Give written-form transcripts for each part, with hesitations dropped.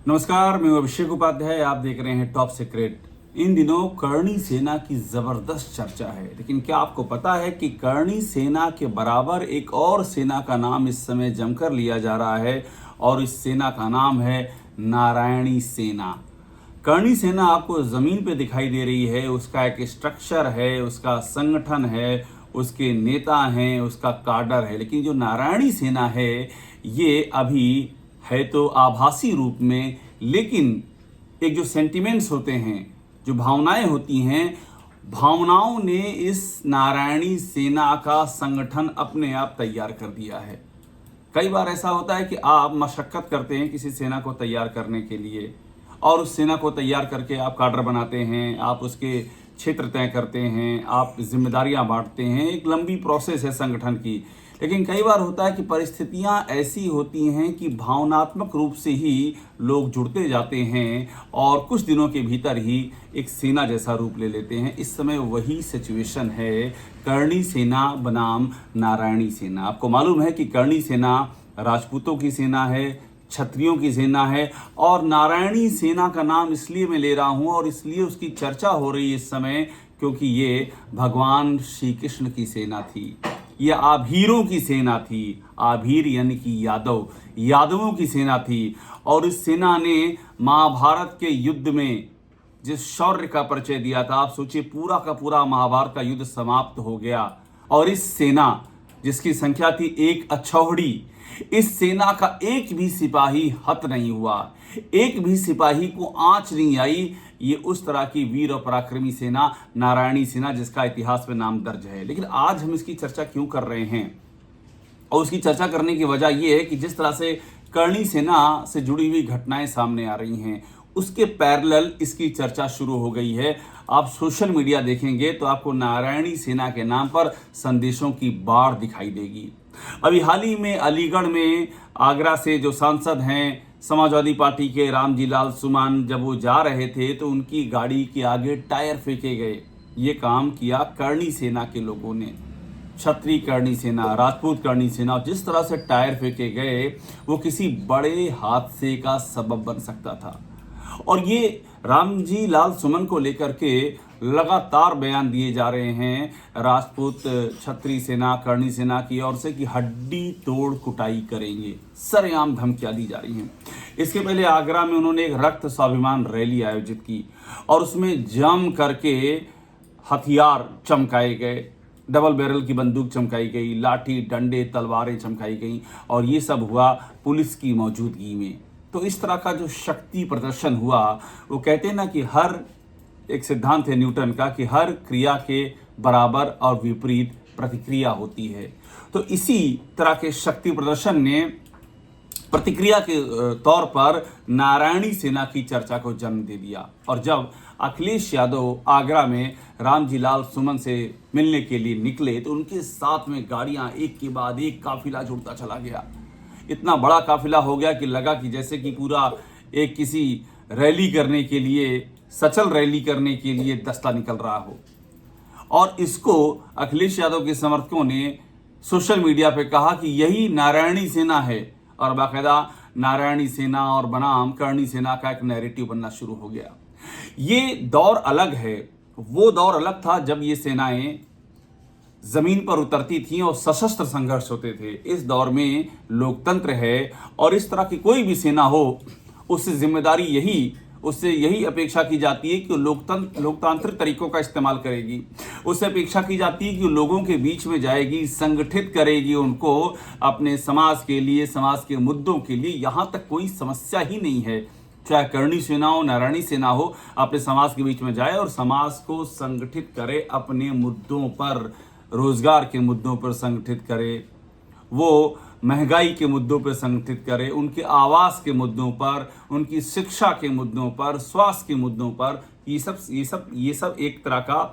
नमस्कार, मैं अभिषेक उपाध्याय। आप देख रहे हैं टॉप सीक्रेट। इन दिनों कर्णी सेना की जबरदस्त चर्चा है, लेकिन क्या आपको पता है कि कर्णी सेना के बराबर एक और सेना का नाम इस समय जमकर लिया जा रहा है और इस सेना का नाम है नारायणी सेना। कर्णी सेना आपको जमीन पे दिखाई दे रही है, उसका एक स्ट्रक्चर है, उसका संगठन है, उसके नेता हैं, उसका काडर है। लेकिन जो नारायणी सेना है ये अभी है तो आभासी रूप में, लेकिन एक जो सेंटिमेंट्स होते हैं, जो भावनाएं होती हैं, भावनाओं ने इस नारायणी सेना का संगठन अपने आप तैयार कर दिया है। कई बार ऐसा होता है कि आप मशक्कत करते हैं किसी सेना को तैयार करने के लिए, और उस सेना को तैयार करके आप काडर बनाते हैं, आप उसके क्षेत्र तय करते हैं, आप जिम्मेदारियां बांटते हैं। एक लंबी प्रोसेस है संगठन की। लेकिन कई बार होता है कि परिस्थितियां ऐसी होती हैं कि भावनात्मक रूप से ही लोग जुड़ते जाते हैं और कुछ दिनों के भीतर ही एक सेना जैसा रूप ले लेते हैं। इस समय वही सिचुएशन है कर्णी सेना बनाम नारायणी सेना। आपको मालूम है कि कर्णी सेना राजपूतों की सेना है, क्षत्रियों की सेना है, और नारायणी सेना का नाम इसलिए मैं ले रहा हूं और इसलिए उसकी चर्चा हो रही है इस समय क्योंकि ये भगवान श्री कृष्ण की सेना थी। ये आभीरों की सेना थी। आभीर यानी कि यादव, यादवों की सेना थी। और इस सेना ने महाभारत के युद्ध में जिस शौर्य का परिचय दिया था, आप सोचिए पूरा का पूरा महाभारत का युद्ध समाप्त हो गया और इस सेना जिसकी संख्या थी एक अछौहड़ी, इस सेना का एक भी सिपाही हत नहीं हुआ, एक भी सिपाही को आंच नहीं आई। ये उस तरह की वीर और पराक्रमी सेना नारायणी सेना, जिसका इतिहास में नाम दर्ज है। लेकिन आज हम इसकी चर्चा क्यों कर रहे हैं, और उसकी चर्चा करने की वजह यह है कि जिस तरह से कर्णी सेना से जुड़ी हुई घटनाएं सामने आ रही हैं, उसके पैरेलल इसकी चर्चा शुरू हो गई है। आप सोशल मीडिया देखेंगे तो आपको नारायणी सेना के नाम पर संदेशों की बाढ़ दिखाई देगी। अभी हाल ही में अलीगढ़ में आगरा से जो सांसद हैं समाजवादी पार्टी के रामजी लाल सुमान, जब वो जा रहे थे तो उनकी गाड़ी के आगे टायर फेंके गए। ये काम किया कर्णी सेना के लोगों ने। क्षत्रिय कर्णी सेना, राजपूत कर्णी सेना, और जिस तरह से टायर फेंके गए वो किसी बड़े हादसे का सबब बन सकता था। और ये रामजी लाल सुमन को लेकर के लगातार बयान दिए जा रहे हैं राजपूत क्षत्रिय सेना कर्णी सेना की ओर से कि हड्डी तोड़ कुटाई करेंगे। सरेआम धमकियां दी जा रही हैं। इसके पहले आगरा में उन्होंने एक रक्त स्वाभिमान रैली आयोजित की और उसमें जम करके हथियार चमकाए गए, डबल बैरल की बंदूक चमकाई गई, लाठी डंडे तलवारें चमकाई गई, और ये सब हुआ पुलिस की मौजूदगी में। तो इस तरह का जो शक्ति प्रदर्शन हुआ, वो कहते हैं ना कि हर एक सिद्धांत है न्यूटन का कि हर क्रिया के बराबर और विपरीत प्रतिक्रिया होती है। तो इसी तरह के शक्ति प्रदर्शन ने प्रतिक्रिया के तौर पर नारायणी सेना की चर्चा को जन्म दे दिया। और जब अखिलेश यादव आगरा में रामजी लाल सुमन से मिलने के लिए निकले तो उनके साथ में गाड़ियां एक के बाद एक काफिला जुड़ता चला गया। इतना बड़ा काफिला हो गया कि लगा कि जैसे कि पूरा एक किसी रैली करने के लिए, सचल रैली करने के लिए दस्ता निकल रहा हो। और इसको अखिलेश यादव के समर्थकों ने सोशल मीडिया पे कहा कि यही नारायणी सेना है, और बाकायदा नारायणी सेना और बनाम कर्णी सेना का एक नैरेटिव बनना शुरू हो गया। ये दौर अलग है। वो दौर अलग था जब ये सेनाएं जमीन पर उतरती थीं और सशस्त्र संघर्ष होते थे। इस दौर में लोकतंत्र है और इस तरह की कोई भी सेना हो उससे जिम्मेदारी उससे यही अपेक्षा की जाती है कि लोकतांत्रिक तरीकों का इस्तेमाल करेगी। उससे अपेक्षा की जाती है कि लोगों के बीच में जाएगी, संगठित करेगी उनको अपने समाज के लिए, समाज के मुद्दों के लिए। यहाँ तक कोई समस्या ही नहीं है, चाहे कर्णी सेना हो नारायणी सेना हो, अपने समाज के बीच में जाए और समाज को संगठित करे, अपने मुद्दों पर, रोजगार के मुद्दों पर संगठित करे, वो महंगाई के मुद्दों पर संगठित करे, उनके आवास के मुद्दों पर, उनकी शिक्षा के मुद्दों पर, स्वास्थ्य के मुद्दों पर। ये सब एक तरह का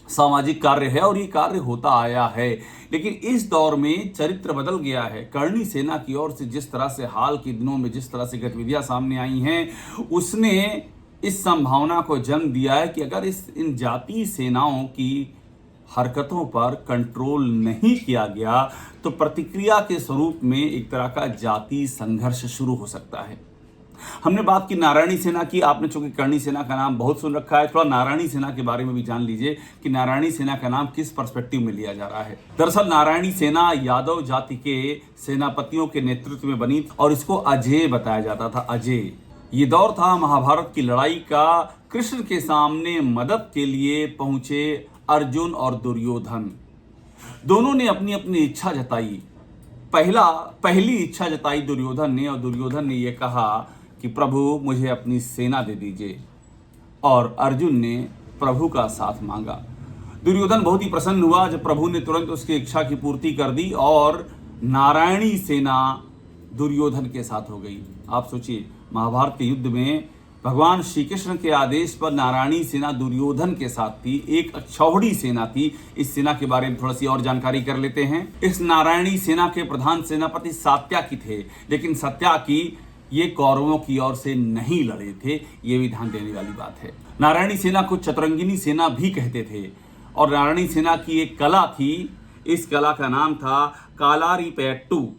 सामाजिक कार्य है और ये कार्य होता आया है। लेकिन इस दौर में चरित्र बदल गया है। कर्णी सेना की ओर से जिस तरह से हाल के दिनों में जिस तरह से गतिविधियां सामने आई हैं, उसने इस संभावना को जन्म दिया है कि अगर इन जातीय सेनाओं की हरकतों पर कंट्रोल नहीं किया गया तो प्रतिक्रिया के स्वरूप में एक तरह का जातीय संघर्ष शुरू हो सकता है। हमने बात की नारायणी सेना की। आपने चूंकि कर्णी सेना का नाम बहुत सुन रखा है, थोड़ा नारायणी सेना के बारे में भी जान लीजिए कि नारायणी सेना का नाम किस पर्सपेक्टिव में लिया जा रहा है। दरअसल नारायणी सेना यादव जाति के सेनापतियों के नेतृत्व में बनी और इसको अजेय बताया जाता था, अजेय। ये दौर था महाभारत की लड़ाई का। कृष्ण के सामने मदद के लिए पहुंचे अर्जुन और दुर्योधन, दोनों ने अपनी अपनी इच्छा जताई। पहली इच्छा जताई दुर्योधन ने, और दुर्योधन ने यह कहा कि प्रभु मुझे अपनी सेना दे दीजिए, और अर्जुन ने प्रभु का साथ मांगा। दुर्योधन बहुत ही प्रसन्न हुआ जब प्रभु ने तुरंत उसकी इच्छा की पूर्ति कर दी और नारायणी सेना दुर्योधन के साथ हो गई। आप सोचिए, महाभारत के युद्ध में भगवान श्री कृष्ण के आदेश पर नारायणी सेना दुर्योधन के साथ थी, एक अक्षौहिणी सेना थी। इस सेना के बारे में थोड़ा सी और जानकारी कर लेते हैं। इस नारायणी सेना के प्रधान सेनापति सात्याकी थे, लेकिन सात्याकी ये कौरवों की ओर से नहीं लड़े थे, ये भी ध्यान देने वाली बात है। नारायणी सेना को चतुरंगिनी सेना भी कहते थे, और नारायणी सेना की एक कला थी, इस कला का नाम था कालारिपयट्टू।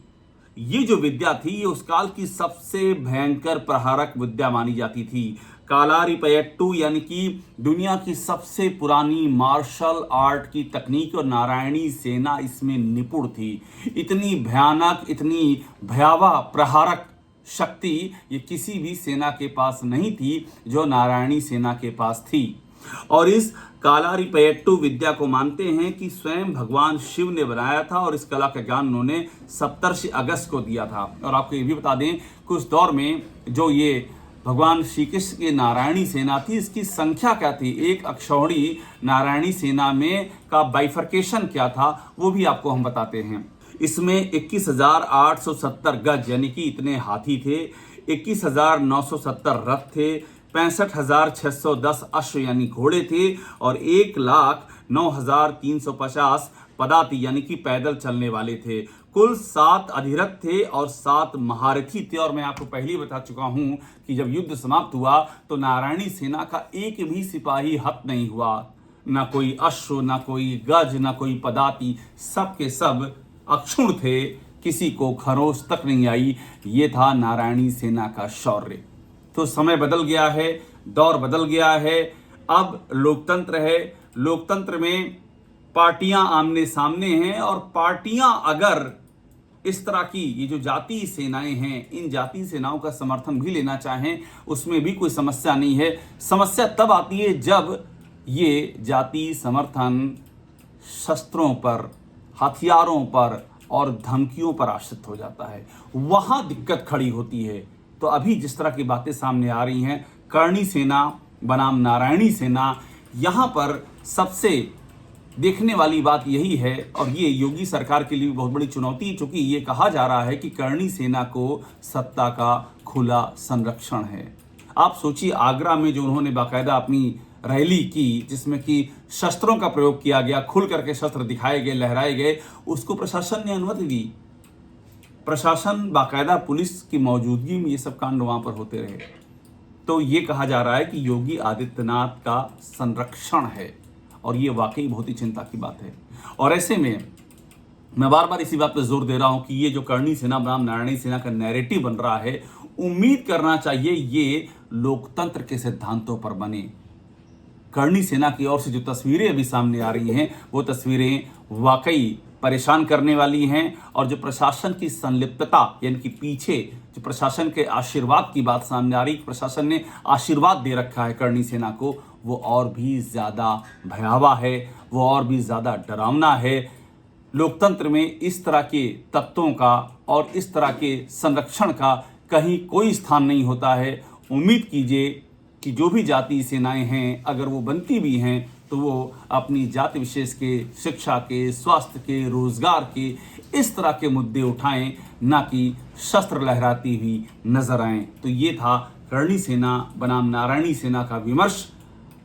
ये जो विद्या थी ये उस काल की सबसे भयंकर प्रहारक विद्या मानी जाती थी। कालारिपयट्टू यानी कि दुनिया की सबसे पुरानी मार्शल आर्ट की तकनीक, और नारायणी सेना इसमें निपुण थी। इतनी भयानक, इतनी भयावह प्रहारक शक्ति ये किसी भी सेना के पास नहीं थी जो नारायणी सेना के पास थी। और इस कालारिपयट्टू विद्या को मानते हैं कि स्वयं भगवान शिव ने बनाया था, और इस कला का ज्ञान उन्होंने सप्तर्षि अगस्त को दिया था। और आपको ये भी बता दें कि उस दौर में जो ये भगवान श्री कृष्ण की नारायणी सेना थी, इसकी संख्या क्या थी, एक अक्षौहिणी नारायणी सेना में का बाइफर्केशन क्या था, वो भी आपको हम बताते हैं। इसमें 21,870 गज यानी कि इतने हाथी थे, 21,970 रथ थे, 65,610 अश्व यानी घोड़े थे, और 1,09,350 पदाति यानी कि पैदल चलने वाले थे। कुल 7 अधिरथ थे और 7 महारथी थे। और मैं आपको पहले ही बता चुका हूं कि जब युद्ध समाप्त हुआ तो नारायणी सेना का एक भी सिपाही हत नहीं हुआ, ना कोई अश्व, ना कोई गज, ना कोई पदाति, सब के सब अक्षुण थे, किसी को खरोच तक नहीं आई। ये था नारायणी सेना का शौर्य। तो समय बदल गया है, दौर बदल गया है, अब लोकतंत्र है। लोकतंत्र में पार्टियां आमने सामने हैं, और पार्टियां अगर इस तरह की ये जो जातीय सेनाएं हैं, इन जातीय सेनाओं का समर्थन भी लेना चाहें, उसमें भी कोई समस्या नहीं है। समस्या तब आती है जब ये जातीय समर्थन शस्त्रों पर, हथियारों पर और धमकियों पर आश्रित हो जाता है, वहां दिक्कत खड़ी होती है। तो अभी जिस तरह की बातें सामने आ रही हैं, कर्णी सेना बनाम नारायणी सेना, यहाँ पर सबसे देखने वाली बात यही है, और ये योगी सरकार के लिए बहुत बड़ी चुनौती है, क्योंकि ये कहा जा रहा है कि कर्णी सेना को सत्ता का खुला संरक्षण है। आप सोचिए, आगरा में जो उन्होंने बाकायदा अपनी रैली की, जिसमें कि शस्त्रों का प्रयोग किया गया, खुल करके शस्त्र दिखाए गए, लहराए गए, उसको प्रशासन ने अनुमति दी। प्रशासन बाकायदा पुलिस की मौजूदगी में ये सब कांड वहां पर होते रहे। तो ये कहा जा रहा है कि योगी आदित्यनाथ का संरक्षण है, और ये वाकई बहुत ही चिंता की बात है। और ऐसे में मैं बार बार इसी बात पर जोर दे रहा हूं कि ये जो कर्णी सेना बनाम नारायणी सेना का नैरेटिव बन रहा है, उम्मीद करना चाहिए ये लोकतंत्र के सिद्धांतों पर बने। कर्णी सेना की ओर से जो तस्वीरें अभी सामने आ रही हैं, वो तस्वीरें वाकई परेशान करने वाली हैं, और जो प्रशासन की संलिप्तता यानी कि पीछे जो प्रशासन के आशीर्वाद की बात सामने आ रही, प्रशासन ने आशीर्वाद दे रखा है कर्णी सेना को, वो और भी ज़्यादा भयावह है, वो और भी ज़्यादा डरावना है। लोकतंत्र में इस तरह के तत्वों का और इस तरह के संरक्षण का कहीं कोई स्थान नहीं होता है। उम्मीद कीजिए कि जो भी जातीय सेनाएं हैं, अगर वो बनती भी हैं, तो वो अपनी जाति विशेष के, शिक्षा के, स्वास्थ्य के, रोजगार के, इस तरह के मुद्दे उठाएं, ना कि शस्त्र लहराती हुई नजर आएं। तो ये था कर्णी सेना बनाम नारायणी सेना का विमर्श।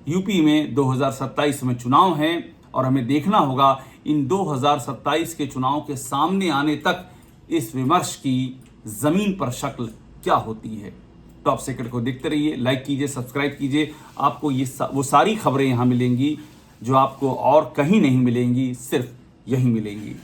यूपी में 2027 में चुनाव हैं, और हमें देखना होगा इन 2027 के चुनाव के सामने आने तक इस विमर्श की जमीन पर शक्ल क्या होती है। टॉप सीक्रेट को देखते रहिए, लाइक कीजिए, सब्सक्राइब कीजिए। आपको ये वो सारी खबरें यहाँ मिलेंगी जो आपको और कहीं नहीं मिलेंगी, सिर्फ यहीं मिलेंगी।